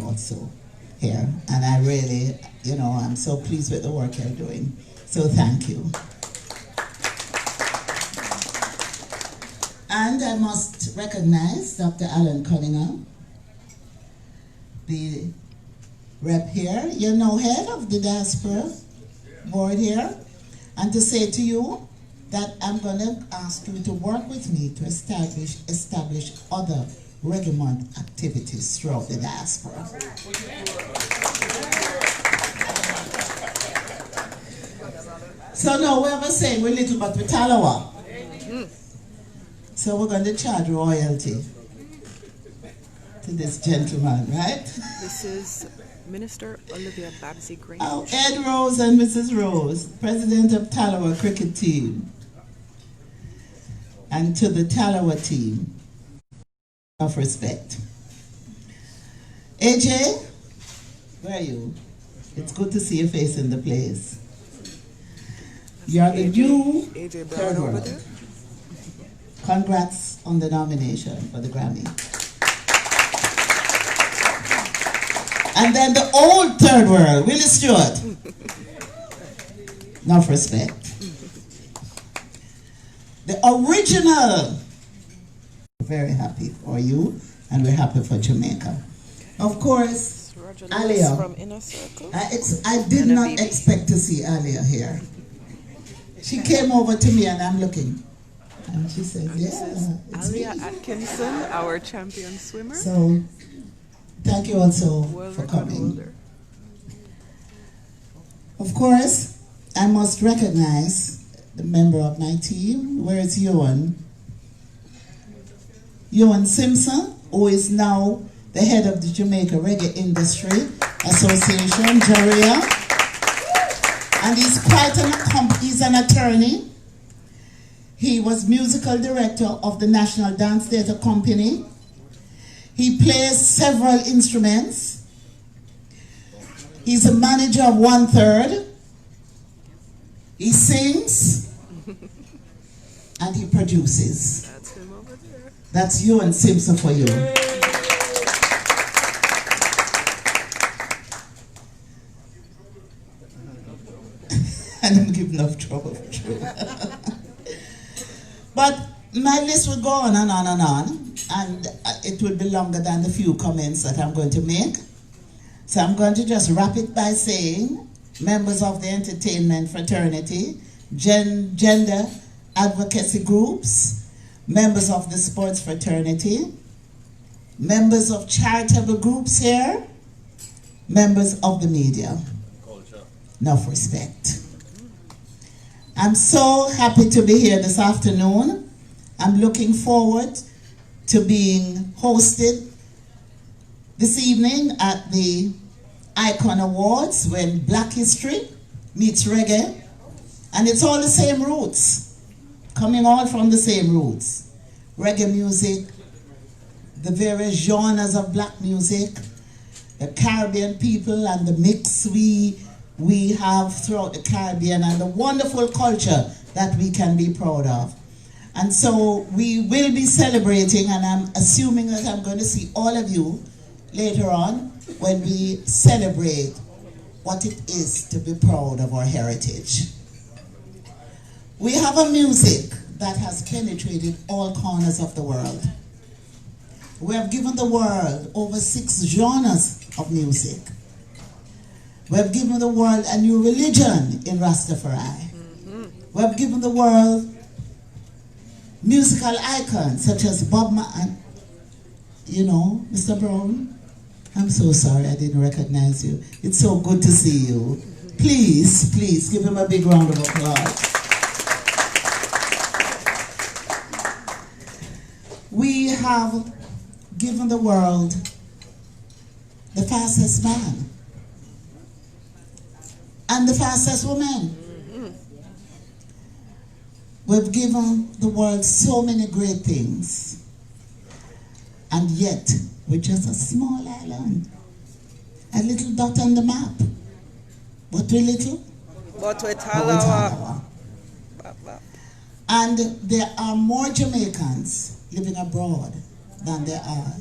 also here. And I really, I'm so pleased with the work you're doing. So thank you. And I must recognize Dr. Alan Cunningham, the rep here, head of the diaspora board here, and to say to you that I'm going to ask you to work with me to establish other Reggae Month activities throughout the diaspora. So now we have a saying, we're little but we talawa. So we're going to charge royalty to this gentleman, right? This is Minister Olivia Babsy Grange. Oh, Ed Rose and Mrs. Rose, President of Talawa Cricket Team. And to the Talawa team, of respect. AJ, where are you? It's good to see your face in the place. You're the new AJ third Brown over world. there. Congrats on the nomination for the Grammy. And then the old third world, Willie Stewart. Enough respect. The original. We're very happy for you, and we're happy for Jamaica. Of course, Alia. From Inner Circle. I did not expect to see Alia here. She came over to me and I'm looking. And she said, yeah, it's Alia me. Atkinson, our champion swimmer. So, thank you also World for record coming. holder. Of course, I must recognize the member of my team. Where is Ewan? Ewan Simpson, who is now the head of the Jamaica Reggae Industry Association, JARIA. And he's quite he's an attorney. He was musical director of the National Dance Theatre Company. He plays several instruments. He's a manager of 1/3. He sings and he produces. That's him over there. That's Ewan Simpson for you. I don't give enough trouble for sure. But my list would go on and on and on, and it would be longer than the few comments that I'm going to make. So I'm going to just wrap it by saying, members of the entertainment fraternity, gender advocacy groups, members of the sports fraternity, members of charitable groups here, members of the media. Enough respect. I'm so happy to be here this afternoon. I'm looking forward to being hosted this evening at the Icon Awards when Black History meets reggae. And it's all the same roots, coming all from the same roots. Reggae music, the various genres of black music, the Caribbean people and the mix we have throughout the Caribbean and the wonderful culture that we can be proud of. And so we will be celebrating, and I'm assuming that I'm going to see all of you later on when we celebrate what it is to be proud of our heritage. We have a music that has penetrated all corners of the world. We have given the world over 6 genres of music. We have given the world a new religion in Rastafari. We have given the world musical icons such as Bob Marley. Mr. Brown, I'm so sorry I didn't recognize you. It's so good to see you. Please give him a big round of applause. We have given the world the fastest man and the fastest woman. We've given the world so many great things, and yet we're just a small island, a little dot on the map. But we're little, But we're Talawa. And there are more Jamaicans living abroad than there are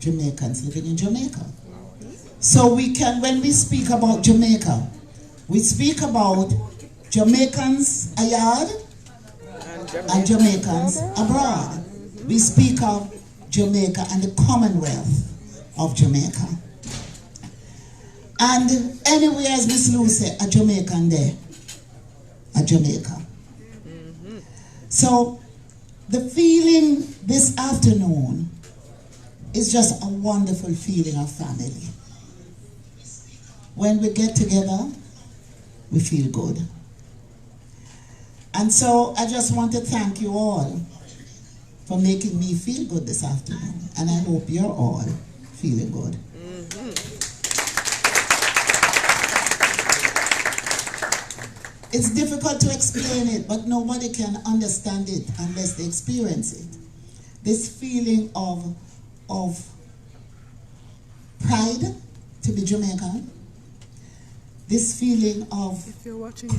Jamaicans living in Jamaica. So we can, when we speak about Jamaica, we speak about Jamaicans abroad and Jamaicans abroad. We speak of Jamaica and the Commonwealth of Jamaica. And anywhere, as Miss Lou said, a Jamaican there, a Jamaica. So the feeling this afternoon is just a wonderful feeling of family. When we get together, we feel good. And so I just want to thank you all for making me feel good this afternoon. And I hope you're all feeling good. It's difficult to explain it, but nobody can understand it unless they experience it. This feeling of pride to be Jamaican, this feeling of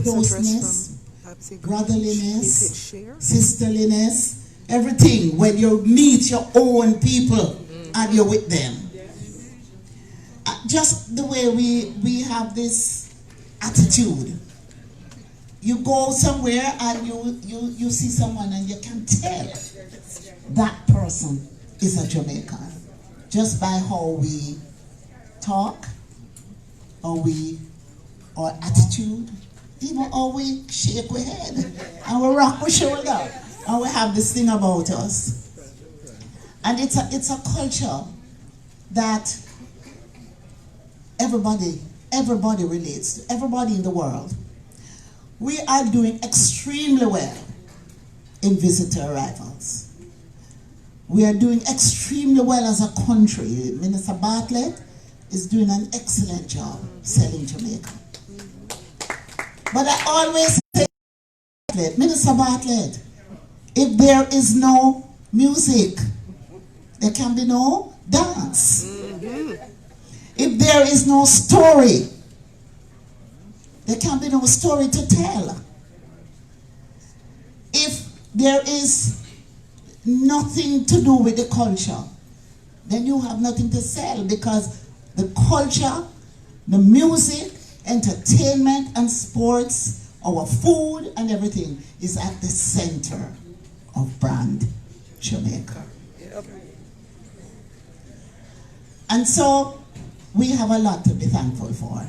closeness, brotherliness, sisterliness, everything when you meet your own people and you're with them. Just the way we have this attitude. You go somewhere and you see someone and you can tell that person is a Jamaican just by how we talk, or our attitude, even how we shake our head and we rock our shoulder and we have this thing about us. And it's a culture that everybody relates to, everybody in the world. We are doing extremely well in visitor arrivals. We are doing extremely well as a country. Minister Bartlett is doing an excellent job selling Jamaica. But I always say, Minister Bartlett, if there is no music, there can be no dance. If there is no story, there can be no story to tell. If there is nothing to do with the culture, then you have nothing to sell, because the culture, the music, entertainment and sports, our food and everything is at the center of brand Jamaica. Yep. And so we have a lot to be thankful for.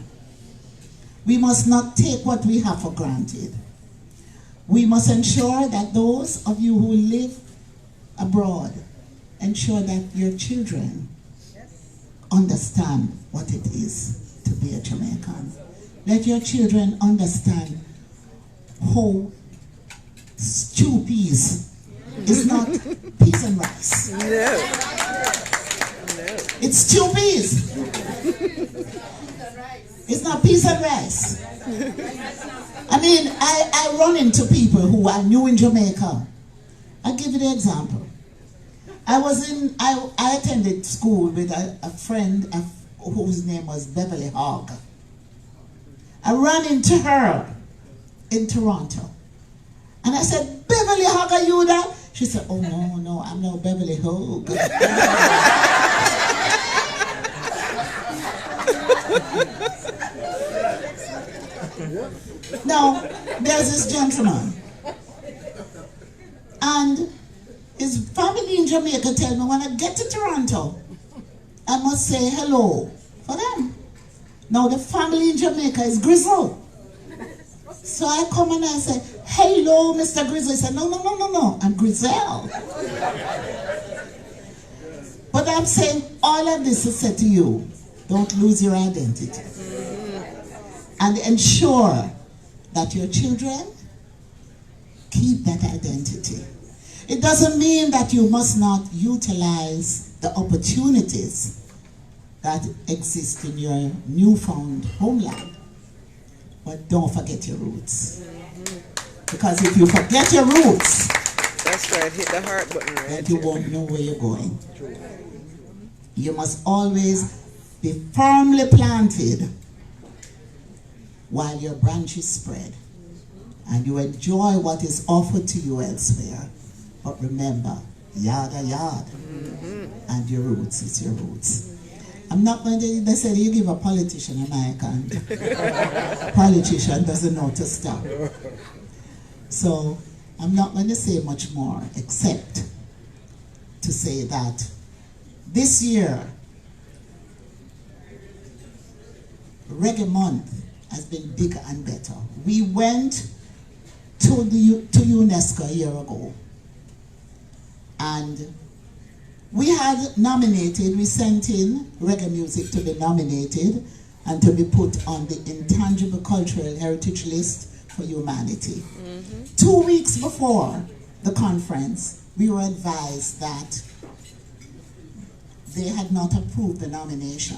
We must not take what we have for granted. We must ensure that those of you who live abroad, ensure that your children understand what it is to be a Jamaican. Let your children understand how stew peas is not peas and rice. No. It's stew peas. It's not peas and rice. I mean, I run into people who are new in Jamaica. I'll give you the example. I attended school with a friend whose name was Beverly Hogg. I ran into her in Toronto. And I said, Beverly Hogg, are you there? She said, oh, no, I'm no Beverly Hogg. Now, there's this gentleman. And his family in Jamaica tell me when I get to Toronto, I must say hello for them. Now, the family in Jamaica is Grizzle. So I come and I say, hello, Mr. Grizzle. He said, no, I'm Grizel. But I'm saying all of this is said to you, don't lose your identity. And ensure that your children keep that identity. It doesn't mean that you must not utilize the opportunities that exist in your newfound homeland. But don't forget your roots. Because if you forget your roots, that's right, hit the heart button right. Then you won't know where you're going. You must always be firmly planted while your branches spread. And you enjoy what is offered to you elsewhere. But remember, yard are yard. And your roots is your roots. I'm not going to, they said you give a politician a mic and politician doesn't know to stop. So I'm not going to say much more except to say that this year, Reggae Month has been bigger and better. We went to UNESCO a year ago, and we had nominated, we sent in reggae music to be nominated and to be put on the Intangible Cultural Heritage List for Humanity. 2 weeks before the conference, we were advised that they had not approved the nomination,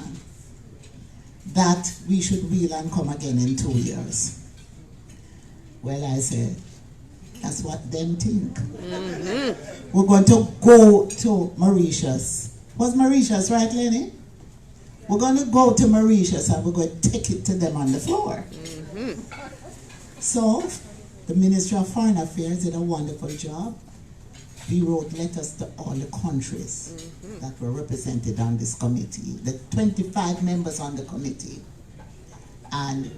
that we should wheel and come again in 2 years. Well, I said, that's what them think. We're going to go to Mauritius. Was Mauritius, right, Lenny? We're going to go to Mauritius and we're going to take it to them on the floor. So, the Ministry of Foreign Affairs did a wonderful job. We wrote letters to all the countries that were represented on this committee, the 25 members on the committee. And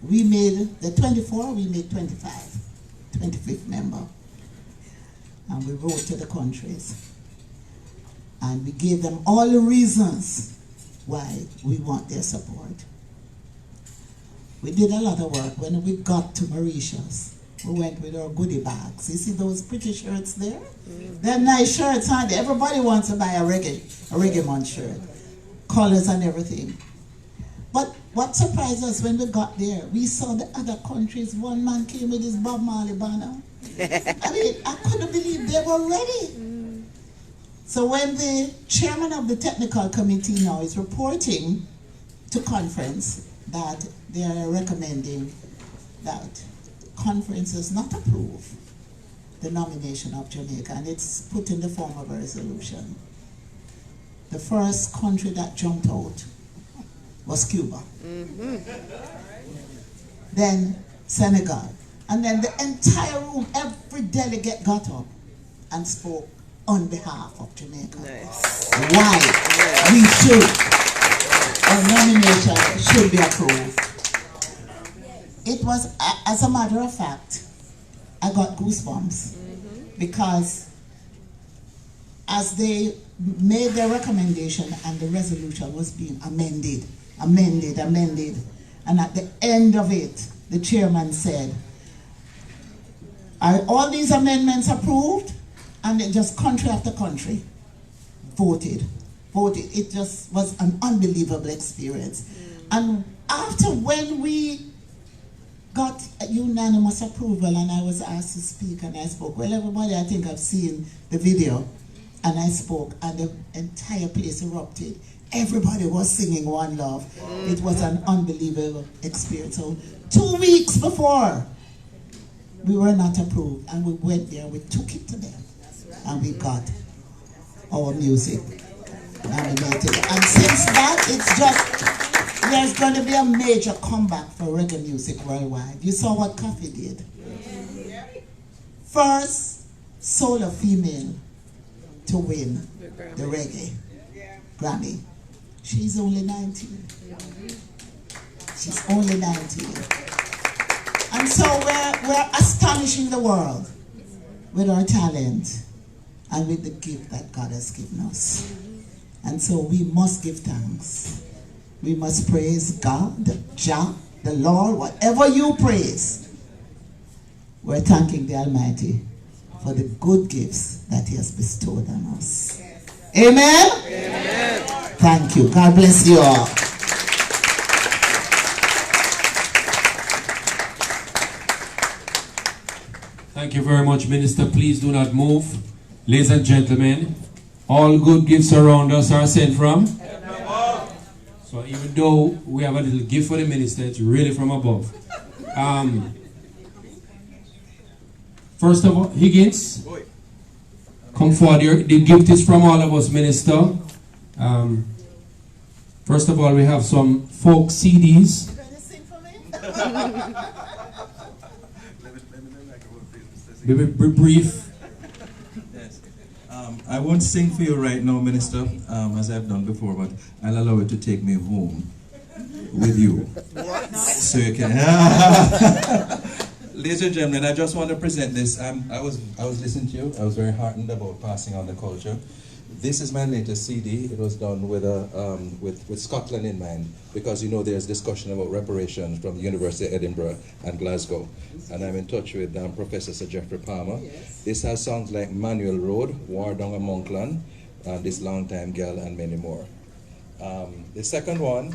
we made, the 24, we made 25, 25th member. And we wrote to the countries. And we gave them all the reasons why we want their support. We did a lot of work. When we got to Mauritius, we went with our goodie bags. You see those pretty shirts there? They're nice shirts, aren't they? Everybody wants to buy a reggae month shirt. Colors and everything. But what surprised us when we got there, we saw the other countries. One man came with his Bob Marley banner. I mean, I couldn't believe they were ready. So when the chairman of the technical committee now is reporting to conference that they are recommending that conference does not approve the nomination of Jamaica, and it's put in the form of a resolution. The first country that jumped out was Cuba. Then Senegal. And then the entire room, every delegate got up and spoke on behalf of Jamaica. Nice. Why we should, our nomination should be approved. It was, as a matter of fact, I got goosebumps because as they made their recommendation and the resolution was being amended, and at the end of it, the chairman said, are all these amendments approved? And it just country after country voted. It just was an unbelievable experience. And after when we got a unanimous approval and I was asked to speak and I spoke, well, everybody, I think I've seen the video, and I spoke and the entire place erupted. Everybody was singing One Love. It was an unbelievable experience. So 2 weeks before, we were not approved, and we went there, we took it to them, and we got our music nominated. And since that, it's just, there's going to be a major comeback for reggae music worldwide. You saw what Coffee did. First solo female to win the reggae Grammy. She's only 19. She's only 19. And so we're astonishing the world with our talent and with the gift that God has given us. And so we must give thanks. We must praise God, Jah, the Lord, whatever you praise. We're thanking the Almighty for the good gifts that He has bestowed on us. Amen? Amen. Thank you. God bless you all. Thank you very much, Minister. Please do not move. Ladies and gentlemen, all good gifts around us are sent from? So even though we have a little gift for the minister, it's really from above. First of all, Higgins, come forward here. The gift is from all of us, Minister. First of all, we have some folk CDs. Be brief. Yes. I won't sing for you right now, Minister, as I've done before, but I'll allow you to take me home with you. What? So you can. Ladies and gentlemen, I just want to present this. I was listening to you. I was very heartened about passing on the culture. This is my latest CD. It was done with Scotland in mind, because you know there's discussion about reparations from the University of Edinburgh and Glasgow, and I'm in touch with Professor Sir Geoffrey Palmer. Yes. This has songs like Manuel Road, War Down a Monkland, This Long Time Girl, and many more. The second one,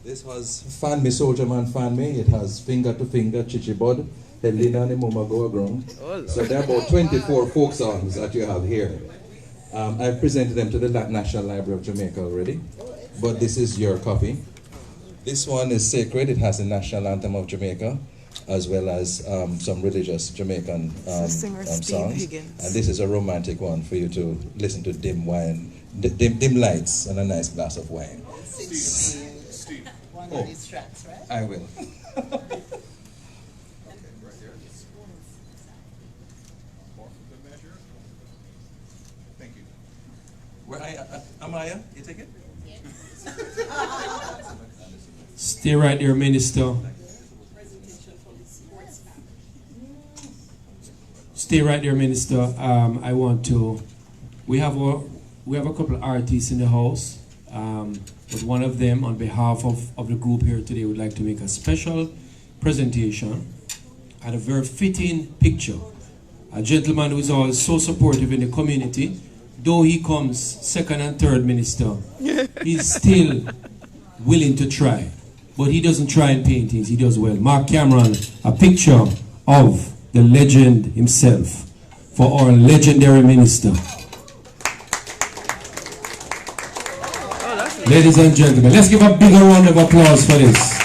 this was Fan Me Soldier Man Fan Me. It has Finger to Finger, Chichi Bud, Helena and Mama Go Ground. So there are about 24 folk songs that you have here. I've presented them to the National Library of Jamaica already, but this is your copy. This one is sacred. It has the national anthem of Jamaica, as well as some religious Jamaican songs. And this is a romantic one for you to listen to dim lights and a nice glass of wine. Steve. One of these tracks, right? I will. Amaya, you take it? Stay right there, Minister. Stay right there, Minister. We have a couple of artists in the house, but one of them, on behalf of the group here today, would like to make a special presentation and a very fitting picture. A gentleman who is always so supportive in the community. Though he comes second and third, Minister, he's still willing to try. But he doesn't try in paintings, he does well. Mark Cameron, a picture of the legend himself for our legendary minister. Ladies and gentlemen, let's give a bigger round of applause for this.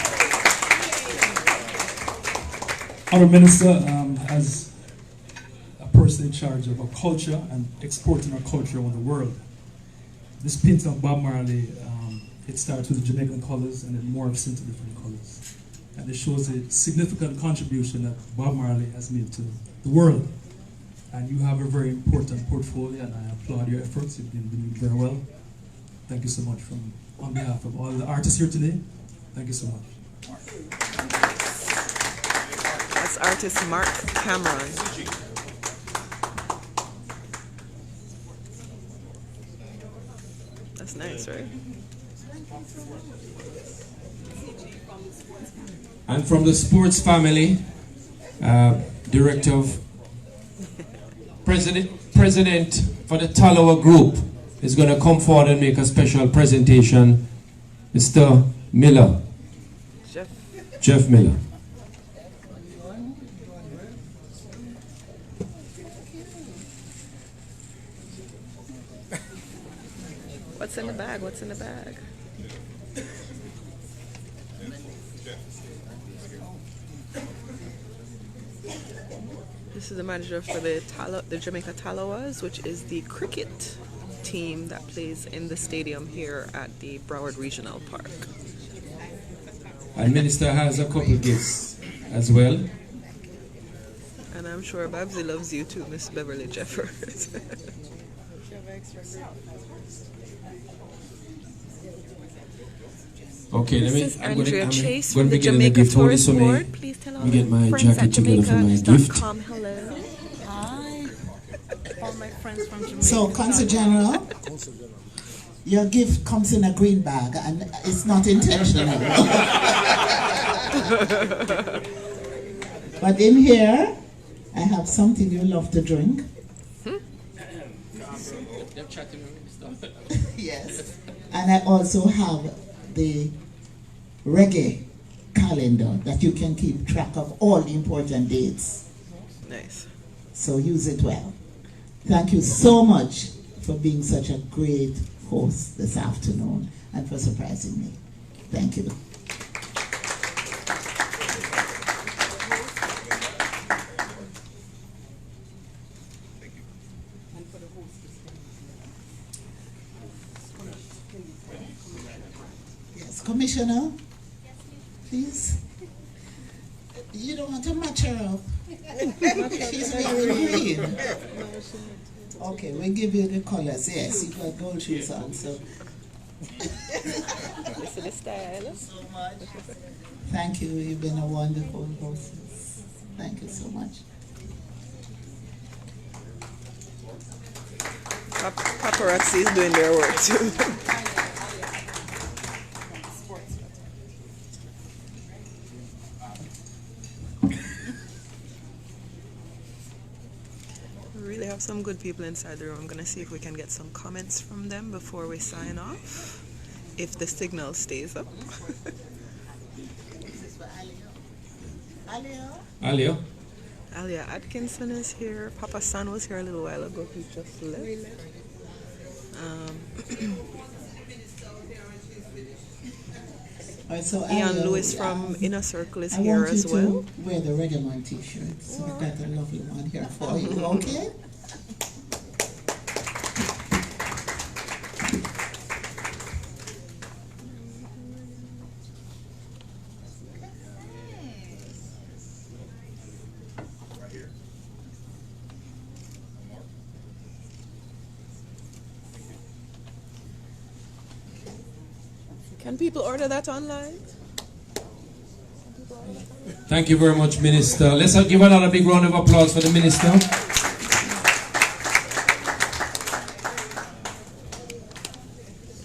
Our minister, as person in charge of our culture and exporting our culture around the world. This painting of Bob Marley, it starts with the Jamaican colors and it morphs into different colors. And it shows a significant contribution that Bob Marley has made to the world. And you have a very important portfolio, and I applaud your efforts. You've been doing very well. Thank you so much on behalf of all the artists here today. Thank you so much. That's artist Mark Cameron. That's nice, right? And from the sports family, director of president for the Talawa Group is going to come forward and make a special presentation. Mr. Miller. Jeff Miller. What's in the bag? What's in the bag? This is the manager for the Jamaica Talawas, which is the cricket team that plays in the stadium here at the Broward Regional Park. And Minister has a couple gifts as well. And I'm sure Babsy loves you too, Miss Beverly Jeffers. Okay, this is Andrea Chase from the Jamaica Tourist Board. Please tell all get my friends jacket at together for my gift. Hello. Hi. All my friends from Jamaica. So, Consul General, your gift comes in a green bag and it's not intentional. But in here, I have something you love to drink. Yes. And I also have the reggae calendar that you can keep track of all the important dates. Nice. So use it well. Thank you so much for being such a great host this afternoon and for surprising me. Thank you. Yes, Commissioner, please. You don't want to match her up. She's very green. Okay, we give you the colors. Yes, you got gold shoes on, so. This is the style. So much. Thank you. You've been a wonderful host. Thank you so much. Paparazzi is doing their work too. We really have some good people inside the room. I'm gonna see if we can get some comments from them before we sign off, if the signal stays up. Alio? Alia Atkinson is here. Papa San was here a little while ago. He just left. All right, so Ian Alia, Lewis from Inner Circle is I here want you as to well. wear the Reggae Man t-shirt. So I've got a lovely one here for you, okay? Can people order that online? Thank you very much, Minister. Let's give another big round of applause for the Minister.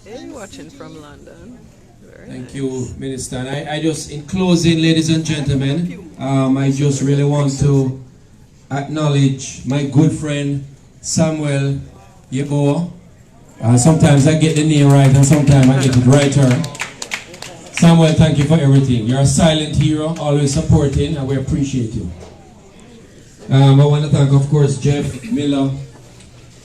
Hey, watching from London. Very Thank nice. you, Minister. And I just, in closing, ladies and gentlemen, I just really want to acknowledge my good friend, Samuel Yeboah. Sometimes I get the name right and sometimes I get it right turn. Samuel, thank you for everything. You're a silent hero, always supporting, and we appreciate you. I want to thank, of course, Jeff Miller,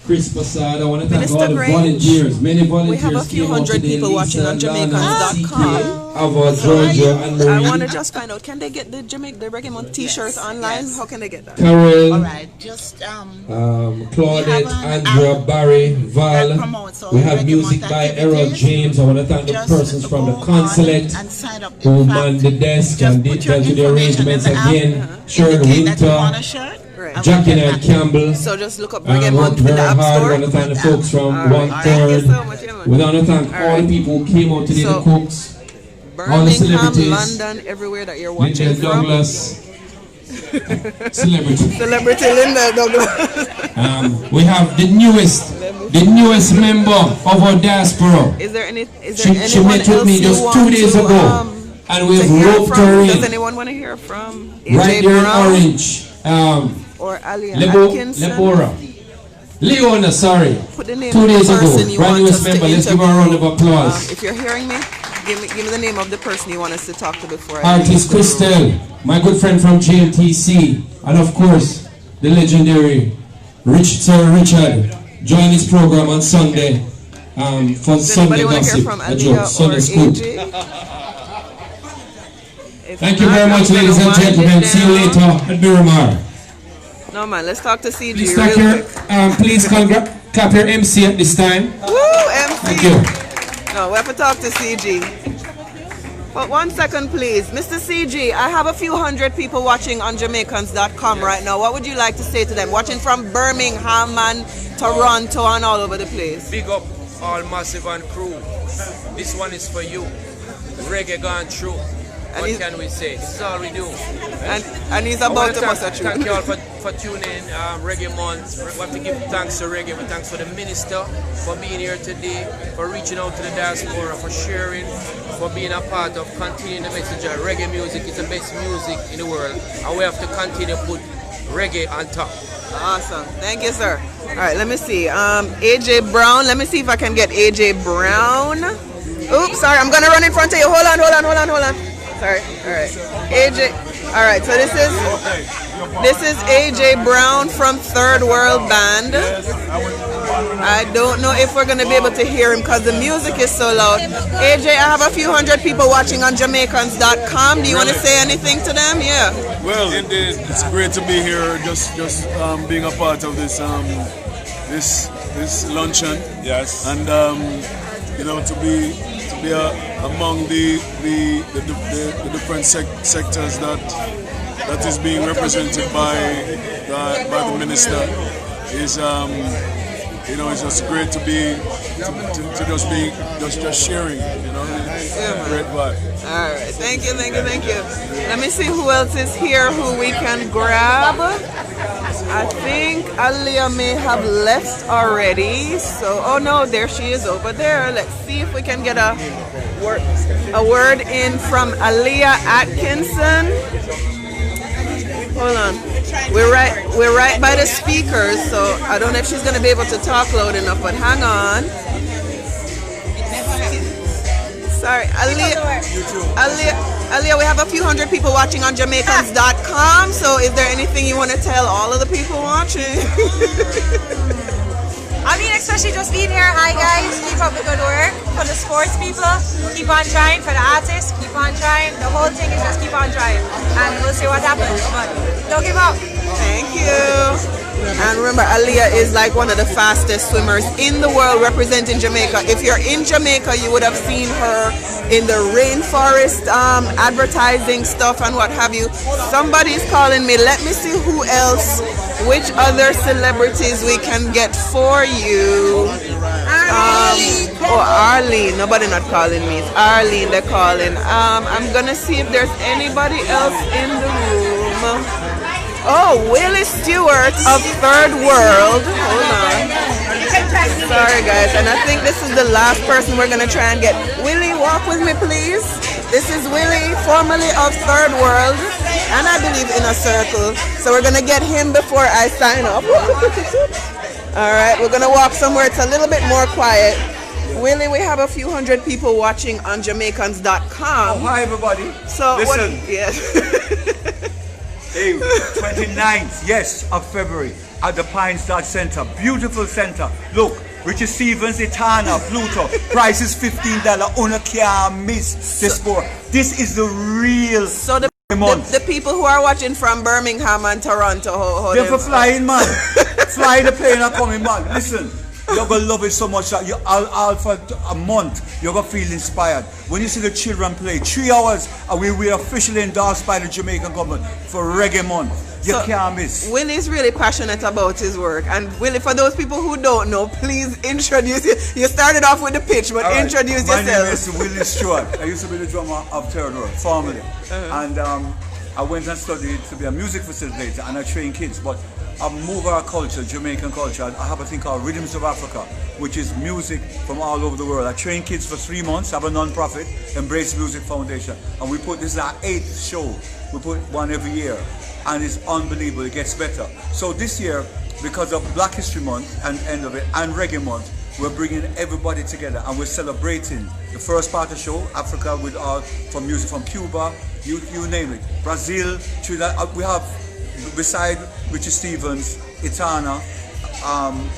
Chris Passad. I want to thank Minister all the Grange, volunteers. Many we volunteers have a few came out hundred today. people watching on Lisa, Lana, Jamaicans.com. CK, Ava, Georgia, and I want Marie. to just find out, can they get the Reggae Month t-shirts online? yes. How can they get that? Carol, All right, just Claudette, We have an Andrea, Barry, that Val. promotes all We have Reggae music Month by activities. Errol James. I want to thank the Just persons from the go on consulate and sign up. who In fact, manned the desk just and put did your to the information arrangements in the app, again. Shirley indicate that you want a Winter, shirt, Right. and Jackie we'll get Knight back to you. Campbell. So just look up Reggae Worked Month in the very App hard. I Store. want to thank the folks from All right. One Thank you Third. so much, yeah, man. We want to thank All all right. the people who came out today, So, the cooks, all the Birmingham, celebrities. London, everywhere that you're watching Linda from. Douglas, celebrity. Celebrity Linda Douglas. We have the newest member of our diaspora. Is there She anyone met with else me you just want 2 days to, ago, and we've to hear roped from? her Does in anyone want to hear from right AJ there in Brown Orange. or Alia Atkinson? Lebora. Leona, sorry. Put the name 2 of the days ago. person you Brand want newest us to member. Let's give her a round of applause. If you're hearing me, give me the name of the person you want us to talk to before I leave Artist the room. Christelle, my good friend from GMTC, and of course, the legendary Sir Richard. Join this program on Sunday for Does Sunday anybody want to hear gossip. from A joke, Alia or Sunday scoop. AJ? If Thank you not, very much, I'm ladies gonna and wind it gentlemen. See you later down. at Miramar. No man, let's talk to CG Please real clap your, quick. please clap your MC at this time. Woo, MC. Thank you. No, we have to talk to CG. But 1 second, please. Mr. CG, I have a few hundred people watching on Jamaicans.com right now. What would you like to say to them? Watching from Birmingham and Toronto and all over the place. Big up all Massive and crew. This one is for you. Reggae gone through. What can we say? This is all we do. And he's I about want to bust a tune. thank you all for tuning in. Reggae Month. We have to give thanks to Reggae. But thanks for the minister for being here today, for reaching out to the diaspora, for sharing, for being a part of continuing the message of reggae music. It's the best music in the world. And we have to continue to put reggae on top. Awesome. Thank you, sir. All right, let me see. AJ Brown. Let me see if I can get AJ Brown. Oops, sorry. I'm going to run in front of you. Hold on. Sorry. All right. AJ. All right. So this is AJ Brown from Third World Band. I don't know if we're going to be able to hear him because the music is so loud. AJ, I have a few hundred people watching on Jamaicans.com. Do you want to say anything to them? Yeah. Well, indeed, it's great to be here. Just being a part of this this luncheon. Yes. And to be among the different sectors that is being represented by the minister is you know, it's just great to be to just be just sharing. You know, it's great vibe. All right, thank you. Let me see who else is here who we can grab. I think Aliyah may have left already. So, oh no, there she is over there. Let's see if we can get a word in from Aliyah Atkinson. Hold on. We're right by the speakers, so I don't know if she's gonna be able to talk loud enough, but hang on. Sorry, Aliyah, we have a few hundred people watching on Jamaicans.com, so is there anything you want to tell all of the people watching? I mean, especially just being here. Hi guys, keep up the good work. For the sports people, keep on trying. For the artists, keep on trying. The whole thing is just keep on trying, and we'll see what happens. But don't give up. Thank you. And remember, Aliyah is like one of the fastest swimmers in the world representing Jamaica. If you're in Jamaica, you would have seen her in the rainforest advertising stuff and what have you. Somebody's calling me. Let me see who else, which other celebrities we can get for you. Arlene. Nobody not calling me. It's Arlene they're calling. I'm going to see if there's anybody else in the room. Oh, Willie Stewart of Third World. Hold on. Sorry, guys. And I think this is the last person we're going to try and get. Willie, walk with me, please. This is Willie, formerly of Third World, and I believe in a circle. So we're going to get him before I sign off. All right, we're going to walk somewhere it's a little bit more quiet. Willie, we have a few hundred people watching on Jamaicans.com. Oh, hi, everybody. So, listen. Yes. Hey, 29th, yes, of February at the Pine Star Center. Beautiful center. Look, Richard Stevens, Etana, Pluto. Price is $15. Una can't miss this sport. This is the real. So the people who are watching from Birmingham and Toronto, they're for flying, man. Fly the plane and coming, man. Listen. You're going to love it so much that all for a month, you're going to feel inspired. When you see the children play, 3 hours, and we're officially endorsed by the Jamaican government for Reggae Month. You can't miss. Willie's really passionate about his work. And Willie, for those people who don't know, please introduce you. You started off with the pitch, but introduce yourself. My name is Willie Stewart. I used to be the drummer of Third World, formerly. And I went and studied to be a music facilitator, and I train kids. But I move our culture, Jamaican culture. I have a thing called Rhythms of Africa, which is music from all over the world. I train kids for 3 months. I have a non-profit, Embrace Music Foundation. And we put, this is our 8th show. We put one every year. And it's unbelievable, it gets better. So this year, because of Black History Month and end of it, and Reggae Month, we're bringing everybody together and we're celebrating the first part of the show, Africa, with all from music from Cuba, you name it, Brazil, Trinidad. We have, beside Richard Stevens, Etana,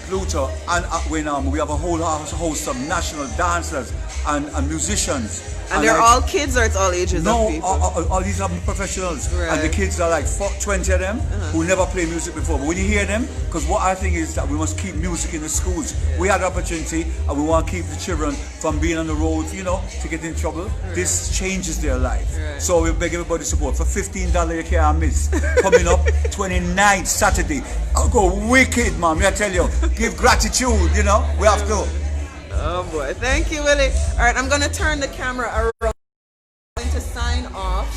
Pluto, and we have a whole host of national dancers and musicians. And they're all kids, or it's all ages of people? No, all these are professionals. Right. And the kids are like 20 of them who never played music before. But when you hear them, because what I think is that we must keep music in the schools. We had the opportunity, and we want to keep the children from being on the road, to get in trouble. Right. This changes their life. Right. So we beg everybody support. For $15 you can't miss. Coming up 29th Saturday. I'll go wicked, man. I tell you. Give gratitude, we have to. Oh boy, thank you, Willie. All right, I'm going to turn the camera around. I'm going to sign off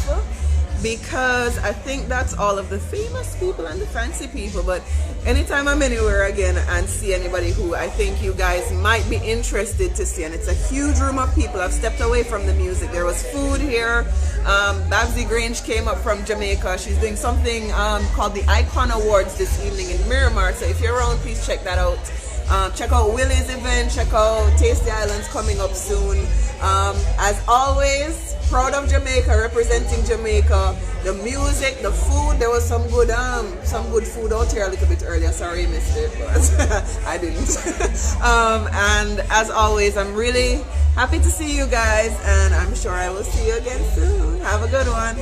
because I think that's all of the famous people and the fancy people. But anytime I'm anywhere again and see anybody who I think you guys might be interested to see, and it's a huge room of people. I've stepped away from the music. There was food here. Babsy Grange came up from Jamaica. She's doing something called the Icon Awards this evening in Miramar. So if you're around, please check that out. Check out Willie's event, check out Tasty Islands coming up soon. As always, proud of Jamaica, representing Jamaica. The music, the food, there was some good food out here a little bit earlier. Sorry you missed it, but I didn't. And as always, I'm really happy to see you guys, and I'm sure I will see you again soon. Have a good one.